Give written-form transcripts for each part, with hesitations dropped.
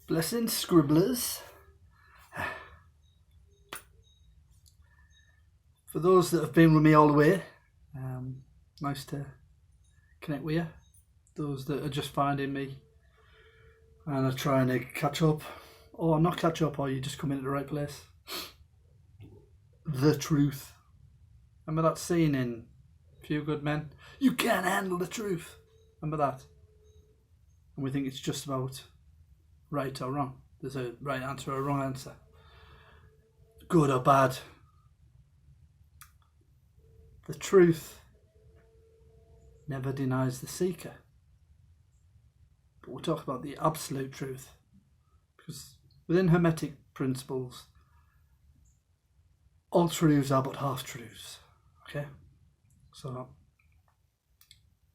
Blessings, scribblers. For those that have been with me all the way, nice to connect with you. Those that are just finding me and are trying to catch up, or not catch up, or you just come in at the right place. The truth. Remember that scene in Few Good Men? You can't handle the truth. Remember that? And we think it's just about right or wrong. There's a right answer or a wrong answer. Good or bad. The truth never denies the seeker. But we'll talk about the absolute truth. Because within Hermetic principles, all truths are but half-truths. Okay? So,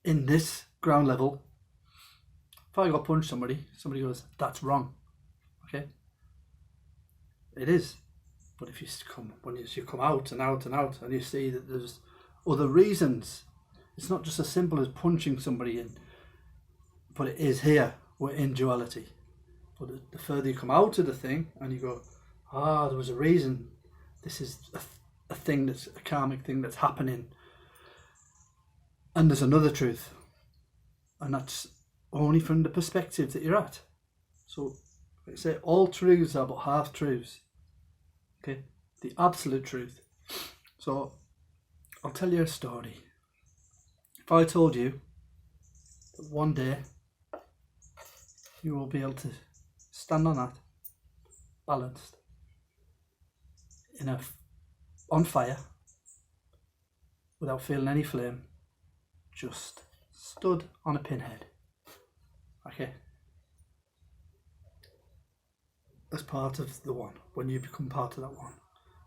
in this ground level, if I go punch somebody goes, that's wrong. Okay? It is. But if you come out and out and out and you see that there's other reasons, it's not just as simple as punching somebody in, but it is here. We're in duality. But the further you come out of the thing and you go, there was a reason. This is a thing that's a karmic thing that's happening. And there's another truth. And that's only from the perspective that you're at. So, like I say, all truths are but half-truths. Okay? The absolute truth. So, I'll tell you a story. If I told you that one day you will be able to stand on that, balanced, on fire, without feeling any flame, just stood on a pinhead. Okay? As part of the one, when you become part of that one,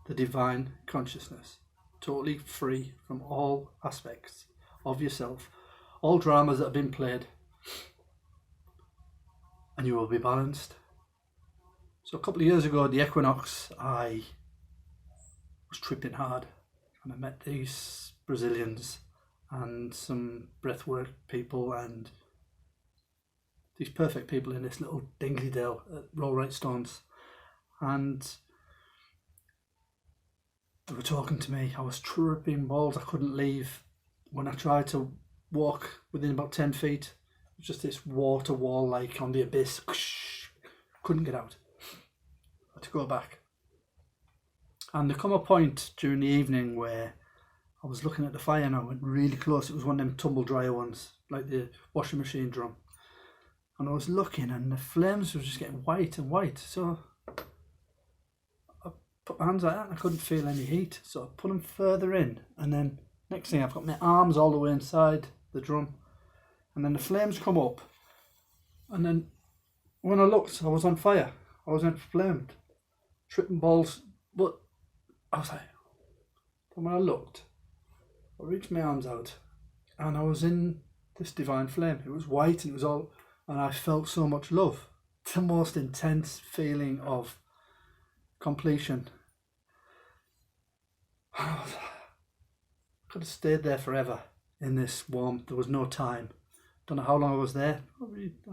the divine consciousness, totally free from all aspects of yourself, all dramas that have been played, and you will be balanced. So a couple of years ago at the equinox, I was tripping hard and I met these Brazilians and some breathwork people and these perfect people in this little dingley dale at Rollright Stones, and they were talking to me. I was tripping balls. I couldn't leave. When I tried to walk within about 10 feet, it was just this water wall like on the abyss. Couldn't get out. I had to go back. And there come a point during the evening where I was looking at the fire and I went really close. It was one of them tumble dryer ones, like the washing machine drum. And I was looking and the flames were just getting white and white. So I put my hands like that and I couldn't feel any heat. So I put them further in. And then next thing I've got my arms all the way inside the drum. And then the flames come up. And then when I looked, I was on fire. I was inflamed. Tripping balls. But I was like, but when I looked, I reached my arms out and I was in this divine flame. It was white and it was all... And I felt so much love. The most intense feeling of completion. I could have stayed there forever in this warmth. There was no time. Don't know how long I was there.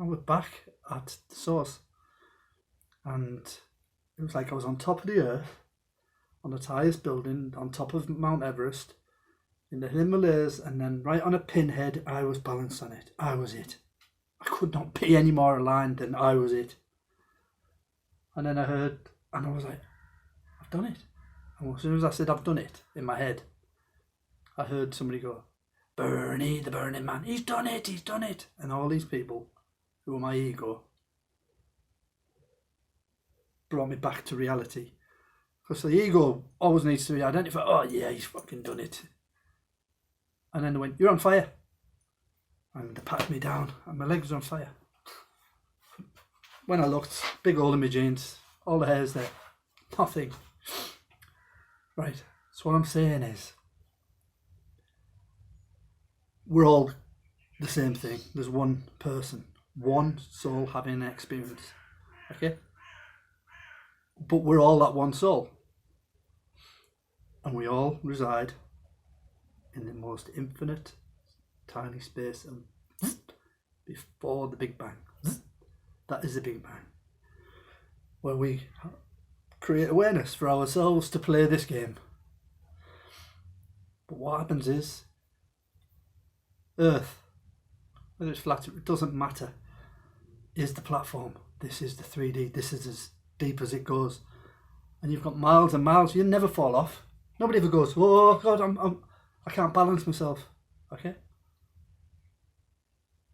I was back at the source. And it was like I was on top of the earth, on the highest building, on top of Mount Everest, in the Himalayas, and then right on a pinhead, I was balanced on it. I was it. I could not be any more aligned than I was it. And then I heard, and I was like, I've done it. And as soon as I said I've done it, in my head, I heard somebody go, Bernie, the Burning Man, he's done it, he's done it. And all these people, who were my ego, brought me back to reality. Because the ego always needs to be identified, oh yeah, he's fucking done it. And then they went, you're on fire. And they patted me down and my legs were on fire. When I looked, big hole in my jeans, all the hair's there, nothing. Right, so what I'm saying is, we're all the same thing. There's one person, one soul having an experience, okay? But we're all that one soul. And we all reside in the most infinite tiny space before the Big Bang. That is the Big Bang. where we create awareness for ourselves to play this game. But what happens is, Earth, whether it's flat, it doesn't matter, is the platform. This is the 3D. This is as deep as it goes. And you've got miles and miles. You never fall off. Nobody ever goes, oh God, I can't balance myself. Okay?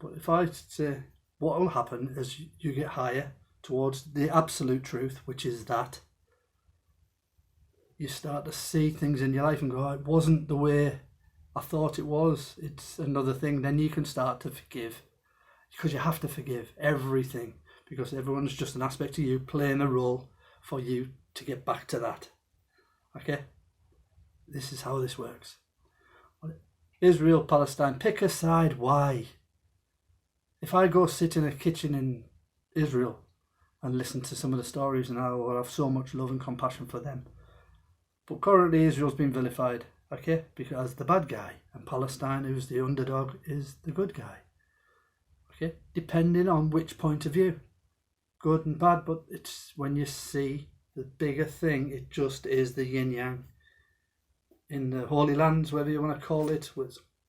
But if I say, what will happen as you get higher towards the absolute truth, which is that, you start to see things in your life and go, oh, it wasn't the way I thought it was. It's another thing. Then you can start to forgive, because you have to forgive everything, because everyone's just an aspect of you playing a role for you to get back to that. Okay? This is how this works. Israel, Palestine, pick a side. Why? If I go sit in a kitchen in Israel and listen to some of the stories, and I will have so much love and compassion for them. But currently Israel's been vilified, okay, because the bad guy, and Palestine, who's the underdog, is the good guy. Okay, depending on which point of view, good and bad. But it's when you see the bigger thing, it just is the yin yang in the Holy Lands, whatever you want to call it,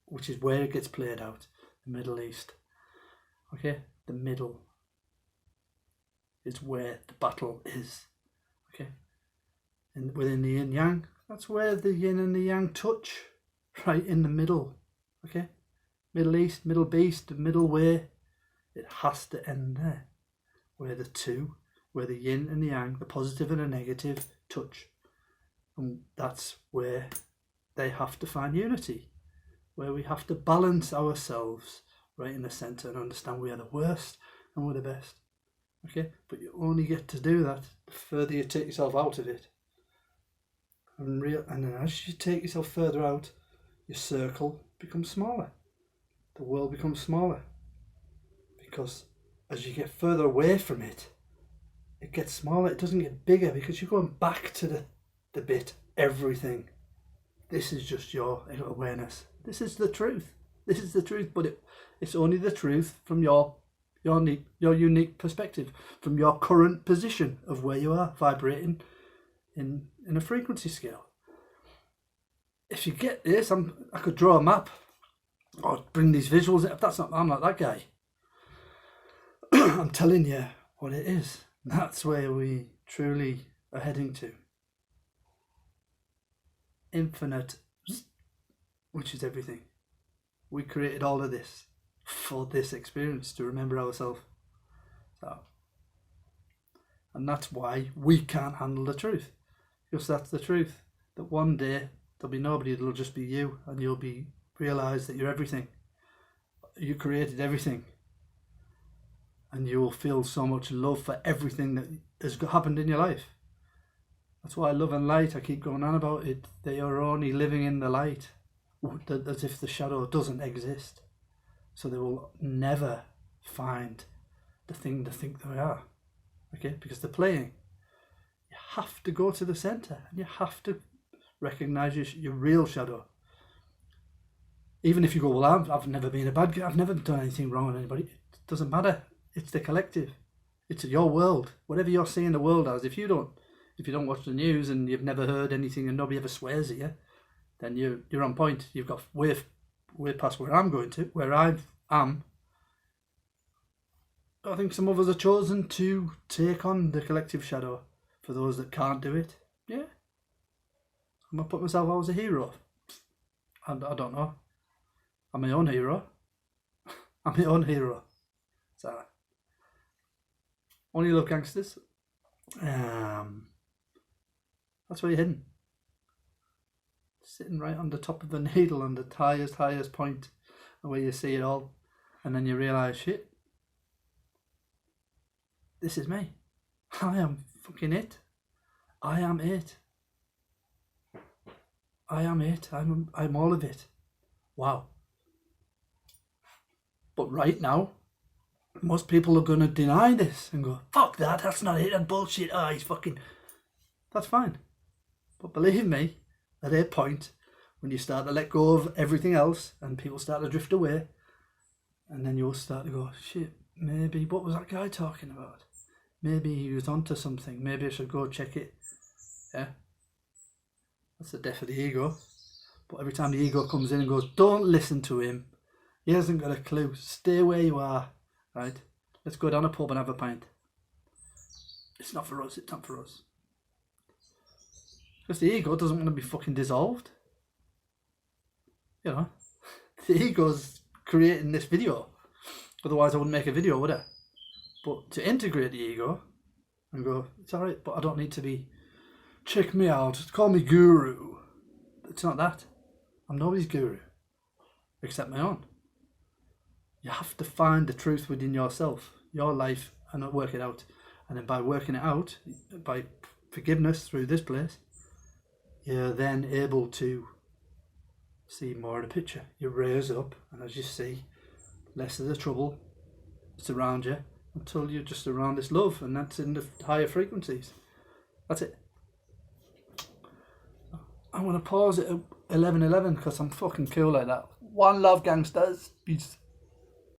which is where it gets played out, the Middle East. Okay, the middle is where the battle is. Okay, and within the yin yang, that's where the yin and the yang touch, right in the middle. Okay, Middle East, Middle Beast, the middle way, it has to end there, where the two, where the yin and the yang, the positive and the negative, touch. And that's where they have to find unity, where we have to balance ourselves right in the centre and understand we are the worst and we're the best. Okay, but you only get to do that the further you take yourself out of it. And then as you take yourself further out, your circle becomes smaller. The world becomes smaller. Because as you get further away from it, it gets smaller. It doesn't get bigger, because you're going back to the bit, everything. This is just your awareness. This is the truth. This is the truth, but it's only the truth from your unique perspective, from your current position of where you are vibrating in a frequency scale. If you get this, I could draw a map or bring these visuals. I'm not that guy. I'm telling you what it is. That's where we truly are heading to. Infinite, which is everything. We created all of this for this experience, to remember ourselves. And that's why we can't handle the truth. Because that's the truth. That one day there'll be nobody, it'll just be you, and you'll realise that you're everything. You created everything. And you will feel so much love for everything that has happened in your life. That's why love and light, I keep going on about it. They are only living in the light, as if the shadow doesn't exist. So they will never find the thing to think they are. Okay, because they're playing. You have to go to the centre, and you have to recognise your real shadow. Even if you go, well, I've never been a bad guy, I've never done anything wrong with anybody. It doesn't matter. It's the collective. It's your world. Whatever you're seeing the world as, if you don't watch the news and you've never heard anything and nobody ever swears at you, then you're on point. You've got way past where I'm going to, where I am. I think some of us are chosen to take on the collective shadow. For those that can't do it, yeah, I'm gonna put myself out as a hero. I don't know. I'm my own hero. I'm my own hero. So, only love gangsters. That's where you're hidden. Sitting right on the top of the needle, on the highest point, where you see it all, and then you realise, shit, this is me. I am fucking it. I am it. I am it. I'm all of it. Wow. But right now, most people are going to deny this and go, fuck that, that's not it, and bullshit, he's fucking... That's fine. But believe me, at a point, when you start to let go of everything else and people start to drift away, and then you'll start to go, shit, maybe, what was that guy talking about? maybe he was onto something. Maybe I should go check it. Yeah. That's the death of the ego. But every time the ego comes in and goes, don't listen to him. He hasn't got a clue. Stay where you are. Right? Let's go down a pub and have a pint. It's not for us. It's not for us. Because the ego doesn't want to be fucking dissolved. You know? The ego's creating this video. Otherwise I wouldn't make a video, would I? But to integrate the ego and go, it's alright, but I don't need to be, check me out, call me guru. It's not that. I'm nobody's guru. Except my own. You have to find the truth within yourself, your life, and work it out. And then by working it out, by forgiveness through this place, you're then able to see more of the picture. You raise up, and as you see, less of the trouble that's around you until you're just around this love, and that's in the higher frequencies. That's it. I want to pause it at 11:11 because I'm fucking cool like that. One love, gangsters. Peace.